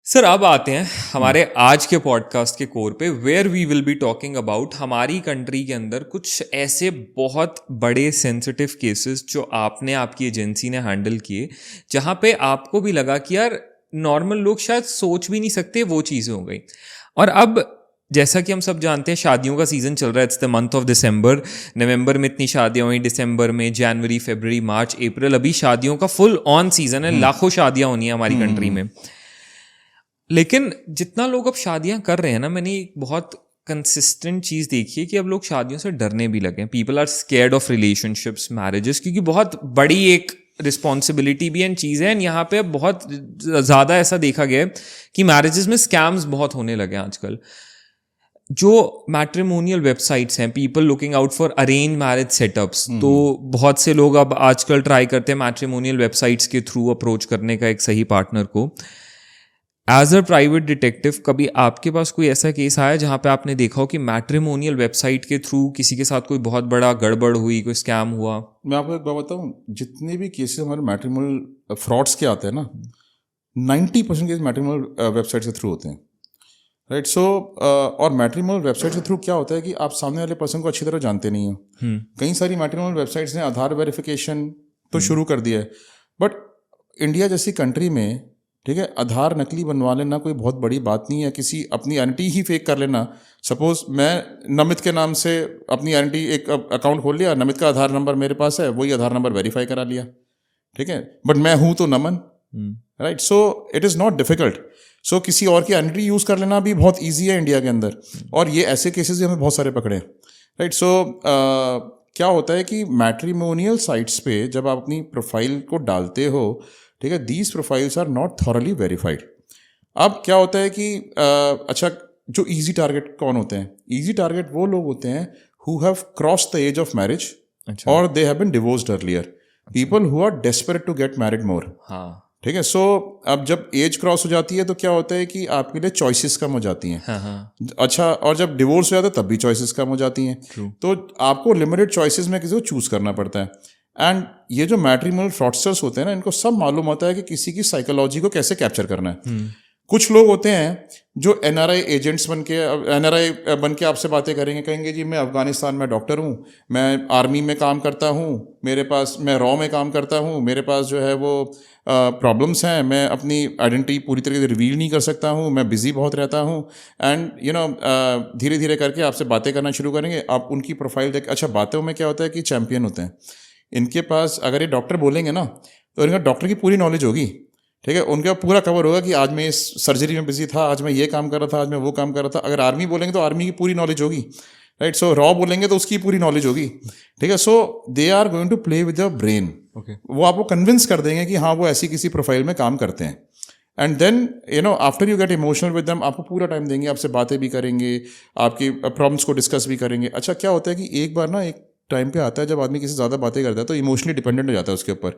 Sir अब आते हैं हमारे आज के पॉडकास्ट के कोर पे where we will be talking about हमारी कंट्री के अंदर कुछ ऐसे बहुत बड़े सेंसिटिव केसेस जो आपने आपकी एजेंसी ने हैंडल किए, जहाँ पे आपको भी लगा कि यार नॉर्मल लोग शायद सोच भी नहीं सकते वो चीज़ें हो गई। और अब जैसा कि हम सब जानते हैं शादियों का सीज़न चल रहा है, it's the month of December. नवंबर में इतनी शादियां हुई, दिसंबर में, जनवरी, फरवरी, मार्च, अप्रैल, अभी शादियों का फुल ऑन सीज़न है। लाखों शादियां होनी है हमारी कंट्री में। लेकिन जितना लोग अब शादियां कर रहे हैं ना, मैंने एक बहुत कंसिस्टेंट चीज़ देखी है कि अब लोग शादियों से डरने भी लगे। People are scared of relationships, marriages, क्योंकि बहुत बड़ी एक रिस्पॉन्सिबिलिटी भी एंड चीज़ है। एंड यहाँ पे अब बहुत ज़्यादा ऐसा देखा गया है कि मैरिजेस में स्कैम्स बहुत होने लगे हैं आजकल। जो मैट्रिमोनियल वेबसाइट्स हैं, people looking out for arrange marriage setups, तो बहुत से लोग अब आजकल ट्राई करते हैं मैट्रिमोनियल वेबसाइट्स के थ्रू अप्रोच करने का एक सही पार्टनर को। एज अ प्राइवेट डिटेक्टिव, कभी आपके पास कोई ऐसा केस आया जहाँ पे आपने देखा हो कि मैट्रिमोनियल वेबसाइट के थ्रू किसी के साथ कोई बहुत बड़ा गड़बड़ हुई, कोई स्कैम हुआ? मैं आपको एक बात बताऊं, जितने भी केसेस हमारे मैट्रिमोनियल फ्रॉड्स के आते हैं ना, 90% केस मैट्रिमोनियल वेबसाइट के थ्रू होते हैं, राइट। सो और मैट्रिमोनियल वेबसाइट के थ्रू क्या होता है कि आप सामने वाले पर्सन को अच्छी तरह जानते नहीं हो। कई सारी मैट्रिमोनियल वेबसाइट्स ने आधार वेरिफिकेशन तो शुरू कर दिया है, बट इंडिया जैसी कंट्री में, ठीक है, आधार नकली बनवा लेना कोई बहुत बड़ी बात नहीं है। किसी अपनी आइडेंटिटी ही फेक कर लेना। सपोज मैं नमित के नाम से अपनी आइडेंटिटी एक अकाउंट खोल लिया, नमित का आधार नंबर मेरे पास है, वही आधार नंबर वेरीफाई करा लिया, ठीक है, बट मैं हूं तो Naman, right. So it is not difficult. So किसी और की आइडेंटिटी यूज़ कर लेना भी बहुत ईजी है इंडिया के अंदर, और ये ऐसे केसेस भी हमें बहुत सारे पकड़े हैं, राइट। सो क्या होता है कि मैट्रिमोनियल साइट्स पे जब आप अपनी प्रोफाइल को डालते हो, ठीक है, these profiles are not thoroughly verified. अब क्या होता है कि अच्छा, जो इजी टारगेट कौन होते हैं? इजी टारगेट वो लोग होते हैं who have cross the age of marriage और they have been divorced earlier, people who are desperate to get married more. हाँ, ठीक है। सो अब जब एज क्रॉस हो जाती है तो क्या होता है कि आपके लिए चॉइसेस कम हो जाती हैं। हाँ। अच्छा, और जब डिवोर्स हो जाता है तब भी चॉइसेस कम हो जाती हैं। तो आपको लिमिटेड चॉइसेस में किसी को चूज करना पड़ता है। एंड ये जो मैट्रिमोनियल फ्रॉडस्टर्स होते हैं ना, इनको सब मालूम होता है कि किसी की साइकोलॉजी को कैसे कैप्चर करना है। कुछ लोग होते हैं जो एनआरआई एजेंट्स बन के आपसे बातें करेंगे, कहेंगे जी मैं अफगानिस्तान में डॉक्टर हूँ, मैं आर्मी में काम करता हूँ, मैं रॉ में काम करता हूँ, मेरे पास जो है वो प्रॉब्लम्स हैं, मैं अपनी आइडेंटिटी पूरी तरीके से रिवील नहीं कर सकता हूँ, मैं बिजी बहुत रहता हूँ। एंड धीरे धीरे करके आपसे बातें करना शुरू करेंगे। आप उनकी प्रोफाइल देख, अच्छा, बातों में क्या होता है कि चैंपियन होते हैं। इनके पास अगर ये डॉक्टर बोलेंगे ना, तो इनका डॉक्टर की पूरी नॉलेज होगी, ठीक है, उनका पूरा कवर होगा कि आज मैं इस सर्जरी में बिजी था, आज मैं ये काम कर रहा था, आज मैं वो काम कर रहा था। अगर आर्मी बोलेंगे तो आर्मी की पूरी नॉलेज होगी, राइट। सो रॉ बोलेंगे तो उसकी पूरी नॉलेज होगी, ठीक है। So they are going to play with the brain. वो आपको कन्विंस कर देंगे कि हाँ वो ऐसी किसी प्रोफाइल में काम करते हैं। And then after you get emotional with them, आपको पूरा टाइम देंगे, आपसे बातें भी करेंगे, आपकी प्रॉब्लम्स को डिस्कस भी करेंगे। अच्छा, क्या होता है कि एक बार ना एक टाइम पे आता है जब आदमी किसी ज़्यादा बातें करता है तो इमोशनली डिपेंडेंट हो जाता है उसके ऊपर।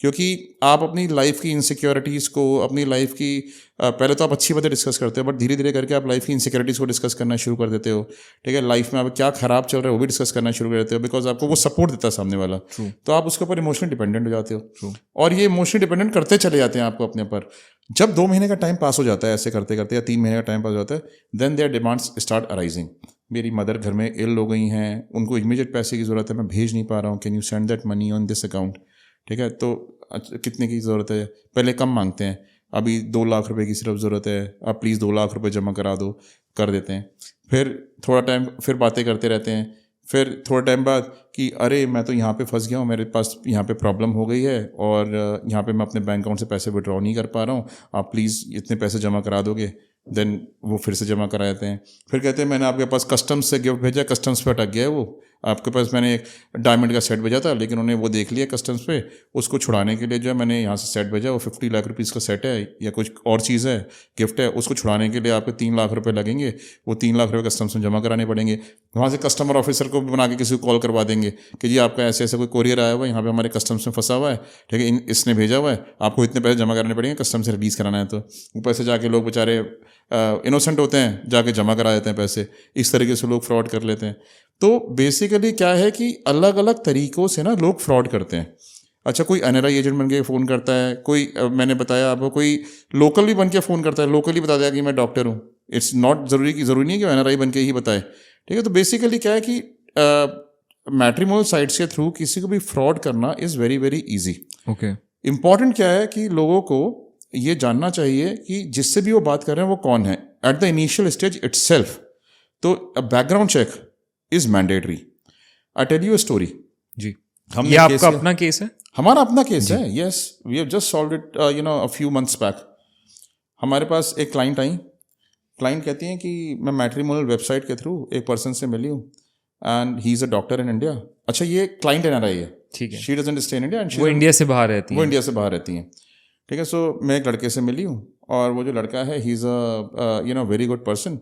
क्योंकि आप अपनी लाइफ की इनसिक्योरिटीज़ को, अपनी लाइफ की पहले तो आप अच्छी बातें डिस्कस करते हो, बट धीरे धीरे करके आप लाइफ की इनसिक्योरिटीज़ को डिस्कस करना शुरू कर देते हो, ठीक है। लाइफ में आप क्या खराब चल रहा है वो भी डिस्कस करना शुरू कर देते हो, बिकॉज आपको वो सपोर्ट देता है सामने वाला। तो आप उसके ऊपर इमोशनली डिपेंडेंट हो जाते हो, और ये इमोशनली डिपेंडेंट करते चले जाते हैं आपको अपने ऊपर। जब 2 महीने का टाइम पास हो जाता है ऐसे करते करते, या 3 महीने का टाइम पास हो जाता है, then their demands start arising. मेरी मदर घर में इल हो गई हैं, उनको इमीडिएट पैसे की ज़रूरत है, मैं भेज नहीं पा रहा हूँ, can you send that money on this account, ठीक है। तो कितने की ज़रूरत है? पहले कम मांगते हैं, अभी 2 लाख रुपए की सिर्फ ज़रूरत है, आप प्लीज़ 2 लाख रुपए जमा करा दो, कर देते हैं। फिर थोड़ा टाइम फिर बातें करते रहते हैं, फिर थोड़ा टाइम बाद कि अरे मैं तो यहाँ पे फंस गया हूँ, मेरे पास यहाँ पे प्रॉब्लम हो गई है, और यहाँ पे मैं अपने बैंक अकाउंट से पैसे विड्रॉ नहीं कर पा रहा हूँ, आप प्लीज़ इतने पैसे जमा करा दोगे। देन वो फिर से जमा करा देते हैं। फिर कहते हैं मैंने आपके पास कस्टम्स से गिफ्ट भेजा, कस्टम्स पे अटक गया है वो, आपके पास मैंने एक डायमंड का सेट भेजा था, लेकिन उन्होंने वो देख लिया कस्टम्स पे, उसको छुड़ाने के लिए जो है मैंने यहाँ से सेट भेजा, वो 50 लाख रुपीज़ का सेट है या कुछ और चीज़ है, गिफ्ट है, उसको छुड़ाने के लिए आपके 3 लाख रुपए लगेंगे, वो 3 लाख रुपए कस्टम्स में जमा कराने पड़ेंगे। वहाँ से कस्टमर ऑफिसर को बना के किसी को कॉल करवा देंगे कि जी आपका ऐसे ऐसे कोई कोरियर आया हुआ है, यहाँ पे हमारे कस्टम्स में फंसा हुआ है, ठीक है, इसने भेजा हुआ है, आपको इतने पैसे जमा करने पड़ेंगे, कस्टम से रिलीज़ कराना है। तो ऊपर से जाके लोग बेचारे इनोसेंट होते हैं, जाके जमा करा देते हैं पैसे। इस तरीके से लोग फ्रॉड कर लेते हैं। तो बेसिकली क्या है कि अलग अलग तरीक़ों से ना लोग फ्रॉड करते हैं। अच्छा कोई NRI एजेंट बन के फ़ोन करता है, कोई मैंने बताया आपको कोई लोकल भी बन के फ़ोन करता है, लोकली बता दिया कि मैं डॉक्टर हूँ. इट्स नॉट ज़रूरी नहीं है कि NRI बन के ही बताए. ठीक है, तो बेसिकली क्या है कि मैट्रिमोनियल साइट्स के थ्रू किसी को भी फ्रॉड करना is very very easy. Okay. Important क्या है कि लोगों को ये जानना चाहिए कि जिससे भी वो बात कर रहे हैं वो कौन है at the initial stage itself. तो background check is mandatory. I tell you a story. जी. ये आपका अपना केस है? हमारा अपना केस है. Yes, we have just solved it a few months back. हमारे पास एक क्लाइंट आई. क्लाइंट कहती हैं कि मैं मैट्रिमोनियल वेबसाइट के थ्रू एक पर्सन से मिली हूँ and he is a doctor in India. अच्छा, ये क्लाइंट NRI है. ठीक है. She doesn't stay in India and वो इंडिया से बाहर रहती है. वो इंडिया से बाहर रहती हैं. ठीक है. सो मैं एक लड़के से मिली हूँ और वो जो लड़का है ही is a very good person.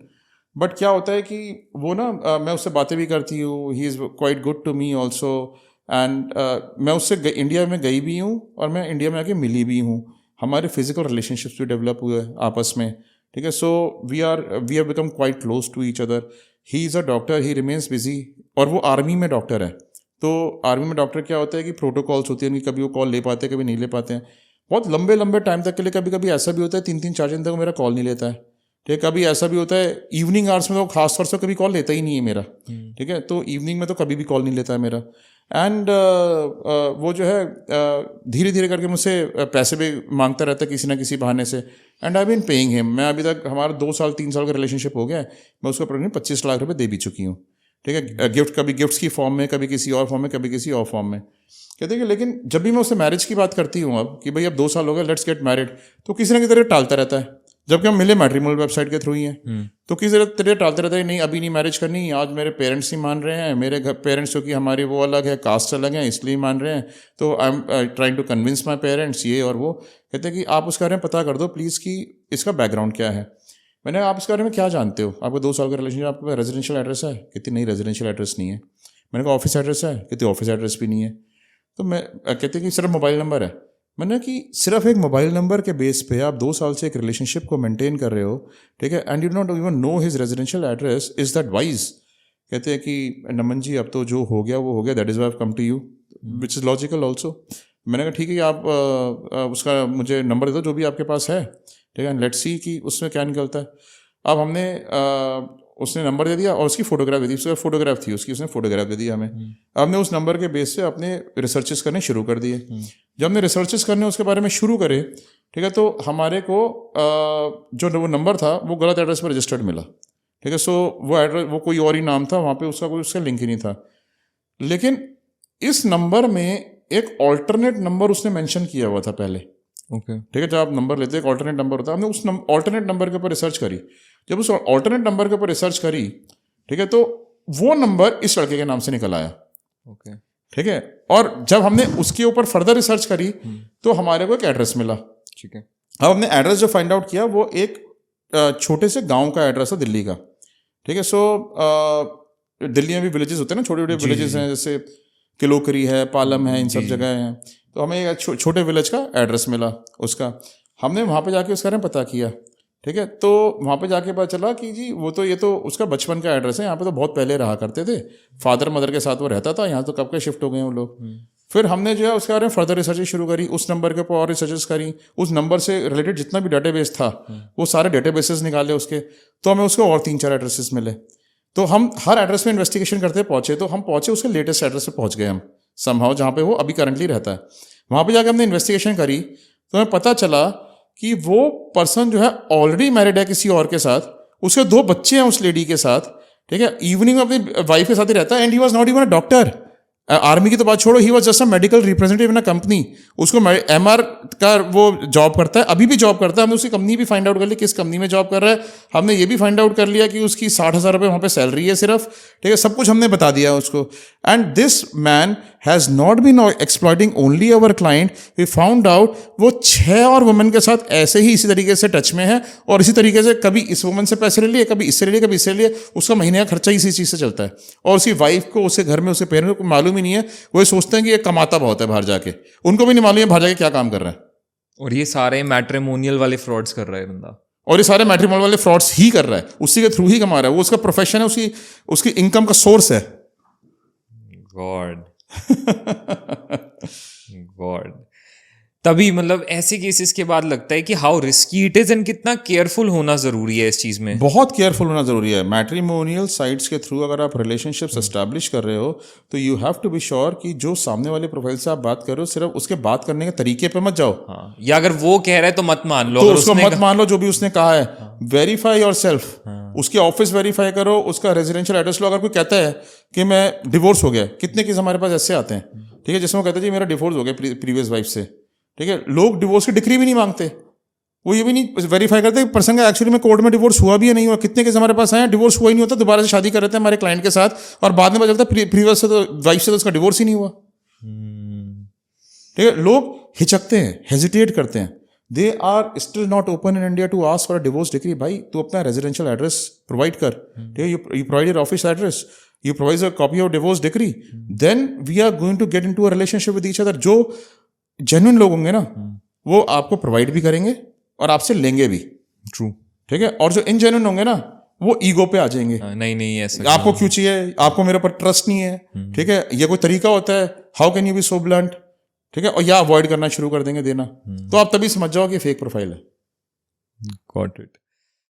But क्या होता है कि वो ना मैं उससे बातें भी करती हूँ. He is quite good to me also. And मैं उससे इंडिया में गई भी हूँ और मैं इंडिया में आके मिली भी हूँ. हमारे फिजिकल रिलेशनशिप्स भी डेवलप हुए आपस में. ठीक है. So we have become quite close to each other. He is a doctor, he remains busy. और वो आर्मी में डॉक्टर है. तो आर्मी में डॉक्टर क्या होता है कि प्रोटोकॉल्स होती हैं उनकी. कभी वो कॉल ले पाते हैं, कभी नहीं ले पाते हैं. बहुत लंबे लंबे टाइम तक के लिए. कभी कभी ऐसा भी होता है 3-4 दिन तक मेरा कॉल नहीं लेता है. ठीक है. कभी ऐसा भी होता है इवनिंग आवर्स में तो खास तौर से कभी कॉल लेता ही नहीं है मेरा. ठीक है. तो इवनिंग में तो कभी भी कॉल नहीं लेता है मेरा. एंड वो जो है धीरे धीरे करके मुझसे पैसे भी मांगता रहता है किसी ना किसी बहाने से. And I been paying him. मैं अभी तक हमारा 2-3 साल का रिलेशनशिप हो गया है. मैं उसको अप्रोक्सीमेटली 25 लाख रुपए दे भी चुकी हूँ. ठीक है. कभी गिफ्ट्स की फॉर्म में, कभी किसी और फॉर्म में, कभी किसी और फॉर्म में. कहते हैं कि लेकिन जब भी मैं उससे मैरिज की बात करती हूँ अब कि भाई अब 2 साल हो गए, लेट्स गेट मैरिड, तो किसी ना किसी तरह टालता रहता है. जबकि हम मिले मैट्रिमोनियल वेबसाइट के थ्रू ही हैं. तो किसी तरह टालता रहता है. नहीं, अभी नहीं मैरिज करनी, आज मेरे पेरेंट्स नहीं मान रहे हैं, मेरे घर पेरेंट्स क्योंकि हमारी वो अलग है, कास्ट अलग है, इसलिए मान रहे हैं. तो I am trying to convince my parents, ये और वो. कहते हैं कि आप उसके बारे में पता कर दो प्लीज़ कि इसका बैकग्राउंड क्या है. मैंने आप इसके बारे में क्या जानते हो? आपका 2 साल का रिलेशनशिप, आपके पास रेजिडेंशियल एड्रेस है? कहती नहीं, रेजिडेंशियल एड्रेस नहीं है. मैंने कहा ऑफिस एड्रेस है? कहती ऑफिस एड्रेस भी नहीं है. तो मैं कहते कि सिर्फ मोबाइल नंबर है. मैंने कि सिर्फ एक मोबाइल नंबर के बेस पे आप 2 साल से एक रिलेशनशिप को मेंटेन कर रहे हो. ठीक है. And you not even know his residential address. Is that wise? कहते हैं कि नमन जी अब तो जो हो गया वो हो गया, that is why I have come to you, which is logical also. मैंने कहा ठीक है, आप उसका मुझे नंबर दे दो जो भी आपके पास है. ठीक है. लेट्स सी कि उसमें क्या निकलता है. अब हमने उसने नंबर दे दिया और उसकी फोटोग्राफ दे दी. उसकी फोटोग्राफ थी उसकी, उसने फोटोग्राफ दे दी हमें. हमने उस नंबर के बेस से अपने रिसर्चेस करने शुरू कर दिए. जब हमने रिसर्चेस करने उसके बारे में शुरू करे, ठीक है, तो हमारे को जो वो नंबर था वो गलत एड्रेस पर रजिस्टर्ड मिला. ठीक है. सो वो एड्रेस, वो कोई और ही नाम था, वहाँ पे उसका कोई उसका लिंक ही नहीं था. लेकिन इस नंबर में एक ऑल्टरनेट नंबर उसने मेंशन किया हुआ था पहले. ओके. ठीक है. जब आप नंबर लेते एक ऑल्टरनेट नंबर होता है. हमने उस ऑल्टरनेट नंबर के ऊपर रिसर्च करी. जब उस ऑल्टरनेट नंबर के ऊपर रिसर्च करी, ठीक है, तो वो नंबर इस लड़के के नाम से निकल आया. ओके. ठीक है. और जब हमने उसके ऊपर फर्दर रिसर्च करी तो हमारे को एक एड्रेस मिला. ठीक है. अब हमने एड्रेस जो फाइंड आउट किया वो एक छोटे से गांव का एड्रेस है दिल्ली का. ठीक है. सो दिल्ली में भी विलेजेस होते हैं ना, छोटे छोटे विलेजेस हैं, जैसे किलोकरी है, पालम है, इन सब जगह हैं. तो हमें एक छोटे विलेज का एड्रेस मिला उसका. हमने वहाँ पे जाके उसका पता किया. ठीक है. तो वहाँ पे जाके पता चला कि जी वो तो ये तो उसका बचपन का एड्रेस है, यहाँ पे तो बहुत पहले रहा करते थे, फादर मदर के साथ वो रहता था, यहाँ तो कब के शिफ्ट हो गए वो लोग. फिर हमने जो है उसके बारे में फर्दर रिसर्च शुरू करी. उस नंबर के ऊपर और रिसर्चेस करी. उस नंबर से रिलेटेड जितना भी डेटाबेस था वो सारे डेटाबेसेस निकाले उसके. तो हमें उसके और 3-4 एड्रेसेस मिले. तो हम हर एड्रेस में इन्वेस्टिगेशन करते पहुंचे. तो हम पहुंचे उसके लेटेस्ट एड्रेस पे पहुंच गए हम समहाउ, जहाँ पे वो अभी करंटली रहता है. वहाँ पे जाकर हमने इन्वेस्टिगेशन करी तो हमें पता चला कि वो पर्सन जो है ऑलरेडी मैरिड है किसी और के साथ. उसके 2 बच्चे हैं उस लेडी के साथ. ठीक है. इवनिंग में अपनी वाइफ के साथ ही रहता है. And he was not even a doctor. Army की तो बात छोड़ो, he was just a medical representative in a company. उसको MR का वो जॉब करता है, अभी भी जॉब करता है. हमने उसकी कंपनी भी फाइंड आउट कर ली किस कंपनी में जॉब कर रहा है. हमने ये भी फाइंड आउट कर लिया कि उसकी 60,000 रुपये वहाँ पे सैलरी है सिर्फ. ठीक है. सब कुछ हमने बता दिया उसको. And this man has not been exploiting only our client. We found out वो 6 और वुमेन के साथ ऐसे ही इसी तरीके से टच में है. और इसी तरीके से कभी इस वुमन से पैसे ले लिए, कभी इससे ले लिए, कभी इससे ले लिए. उसका महीने का खर्चा इसी चीज़ से चलता है. और उसकी वाइफ को, उसके घर में उसके पेरेंट्स को मालूम ही नहीं है. वो सोचते हैं कि ये कमाता बहुत है बाहर जाके. उनको भी नहीं मालूम है बाहर जाके क्या काम कर रहा है. और ये सारे मैट्रिमोनियल वाले फ्रॉड्स कर रहा है बंदा. और ये सारे मैट्रिमोनियल वाले फ्रॉड्स ही कर रहा है. उसी के थ्रू ही कमा रहा है. वो उसका प्रोफेशन है, उसकी इनकम का सोर्स है. गॉड. गॉड, तभी मतलब ऐसे केसेस के बाद लगता है कि how risky it is and कितना केयरफुल होना जरूरी है इस चीज में। बहुत केयरफुल होना जरूरी है। मैट्रिमोनियल साइट्स के थ्रू अगर आप रिलेशनशिप्स एस्टैब्लिश कर रहे हो तो you have to be sure कि जो सामने वाले प्रोफाइल से आप बात कर रहे हो सिर्फ उसके बात करने के तरीके पे मत जाओ। हाँ, या अगर वो कह रहा है तो मत मान लो, तो अगर उसको उसने मत मान लो जो भी उसने कहा है। वेरीफाई योरसेल्फ, उसके ऑफिस वेरीफाई करो, उसका रेजिडेंशियल एड्रेस लो। अगर कोई कहता है कि मैं डिवोर्स हो गया, कितने केस हमारे पास ऐसे आते हैं, ठीक है, जिसमें वो कहते हैं जी मेरा डिवोर्स हो गया प्रीवियस वाइफ से, ठीक है, लोग डिवोर्स की डिक्री भी नहीं मांगते, वो ये भी नहीं वेरीफाई करते पर्सन का एक्चुअली में कोर्ट में डिवोर्स हुआ भी या नहीं हुआ। कितने केस हमारे पास आए डिवोर्स हुआ ही नहीं होता, दोबारा से शादी कर रहे थे हमारे क्लाइंट के साथ और बाद में पता चलता प्रीवियस से तो वाइफ से तो उसका डिवोर्स ही नहीं हुआ। ठीक है, लोग हिचकते हैं, हेजिटेट करते हैं, they are still not open in India to ask for a divorce decree. भाई तू अपना रेजिडेंशियल एड्रेस प्रोवाइड कर, ठीक है, you provide your office address, you provide a copy of divorce decree, then we are going to get into a relationship with each other। जो genuine लोग होंगे ना वो आपको प्रोवाइड भी करेंगे और आपसे लेंगे भी। ट्रू, ठीक है, और जो इनजेन्युइन होंगे ना वो ईगो पे आ जाएंगे। नहीं ऐसा आपको क्यों चाहिए, आपको मेरे पर ट्रस्ट नहीं है, ठीक है, ये कोई तरीका होता है, how can you be so blunt, ठीक है, और या अवॉइड करना शुरू कर देंगे देना। तो आप तभी समझ जाओ कि फेक प्रोफाइल है। Got it.